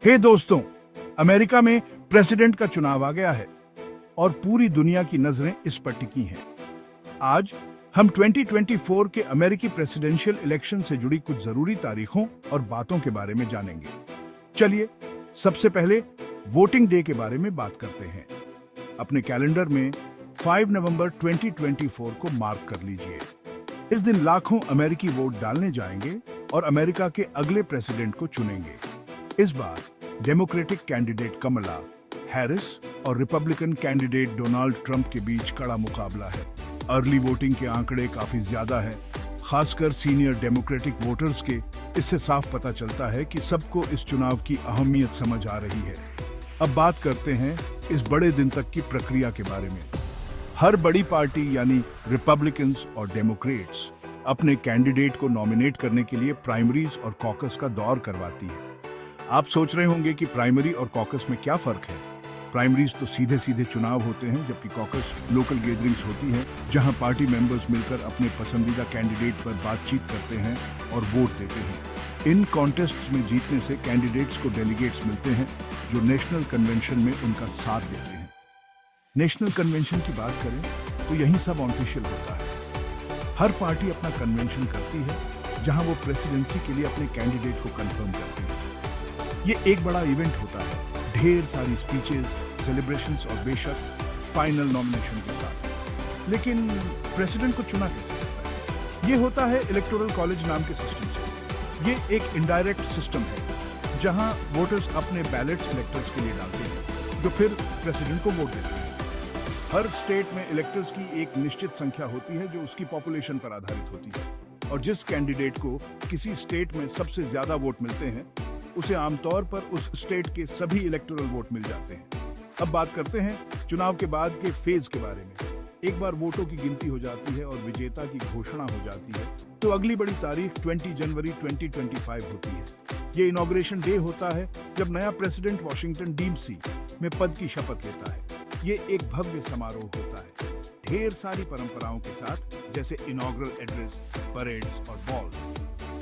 हे दोस्तों, अमेरिका में प्रेसिडेंट का चुनाव आ गया है और पूरी दुनिया की नजरें इस पर टिकी हैं। आज हम 2024 के अमेरिकी प्रेसिडेंशियल इलेक्शन से जुड़ी कुछ जरूरी तारीखों और बातों के बारे में जानेंगे। चलिए सबसे पहले वोटिंग डे के बारे में बात करते हैं। अपने कैलेंडर में 5 नवंबर 2024 को मार्क कर लीजिए। इस दिन लाखों अमेरिकी वोट डालने जाएंगे और अमेरिका के अगले प्रेसिडेंट को चुनेंगे। इस बार डेमोक्रेटिक कैंडिडेट कमला हैरिस और रिपब्लिकन कैंडिडेट डोनाल्ड ट्रंप के बीच कड़ा मुकाबला है। अर्ली वोटिंग के आंकड़े काफी ज्यादा है, खासकर सीनियर डेमोक्रेटिक वोटर्स के। इससे साफ पता चलता है कि सबको इस चुनाव की अहमियत समझ आ रही है। अब बात करते हैं इस बड़े दिन तक की प्रक्रिया के बारे में। हर बड़ी पार्टी यानी रिपब्लिकन्स और डेमोक्रेट्स अपने कैंडिडेट को नॉमिनेट करने के लिए प्राइमरीज और कॉकस का दौर करवाती है। आप सोच रहे होंगे कि प्राइमरी और कॉकस में क्या फर्क है। प्राइमरीज तो सीधे सीधे चुनाव होते हैं, जबकि कॉकस लोकल गैदरिंग्स होती है जहां पार्टी मेंबर्स मिलकर अपने पसंदीदा कैंडिडेट पर बातचीत करते हैं और वोट देते हैं। इन कॉन्टेस्ट्स में जीतने से कैंडिडेट्स को डेलीगेट्स मिलते हैं जो नेशनल कन्वेंशन में उनका साथ देते हैं। नेशनल कन्वेंशन की बात करें तो यही सब ऑफिशियल होता है। हर पार्टी अपना कन्वेंशन करती है जहां वो प्रेसिडेंसी के लिए अपने कैंडिडेट को कंफर्म करती है। ये एक बड़ा इवेंट होता है, ढेर सारी स्पीचेस, सेलिब्रेशंस और बेशक फाइनल नॉमिनेशन के साथ। लेकिन प्रेसिडेंट को चुना कैसे जाता है? ये होता है इलेक्टोरल कॉलेज नाम के सिस्टम से। ये एक इनडायरेक्ट सिस्टम है जहां वोटर्स अपने बैलेट्स इलेक्टर्स के लिए डालते हैं जो फिर प्रेसिडेंट को वोट देते हैं। हर स्टेट में इलेक्टर्स की एक निश्चित संख्या होती है जो उसकी पॉपुलेशन पर आधारित होती है, और जिस कैंडिडेट को किसी स्टेट में सबसे ज्यादा वोट मिलते हैं उसे आमतौर पर उस स्टेट के सभी इलेक्टोरल वोट मिल जाते हैं। अब बात करते हैं चुनाव के बाद के फेज के बारे में। एक बार वोटों की गिनती हो जाती है और विजेता की घोषणा हो जाती है तो अगली बड़ी तारीख 20 जनवरी 2025 होती है। ये इनॉग्रेशन डे होता है जब नया प्रेसिडेंट वॉशिंगटन डीसी में पद की शपथ लेता है। ये एक भव्य समारोह होता है, ढेर सारी परंपराओं के साथ, जैसे इनॉग्रल एड्रेस, परेड्स और बॉल।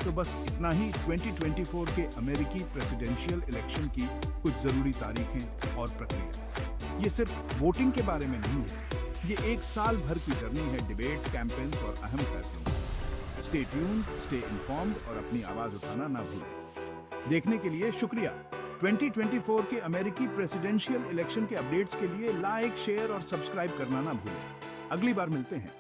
तो बस इतना ही 2024 के अमेरिकी प्रेसिडेंशियल इलेक्शन की कुछ जरूरी तारीखें और प्रक्रिया। ये सिर्फ वोटिंग के बारे में नहीं है, ये एक साल भर की जर्नी है डिबेट, कैंपेन्स और अहम फैसलों। स्टे ट्यून्ड, स्टे इन्फॉर्म्ड और अपनी आवाज उठाना ना भूलें। देखने के लिए शुक्रिया। 2024 के अमेरिकी प्रेसिडेंशियल इलेक्शन के अपडेट्स के लिए लाइक, शेयर और सब्सक्राइब करना ना भूलें। अगली बार मिलते हैं।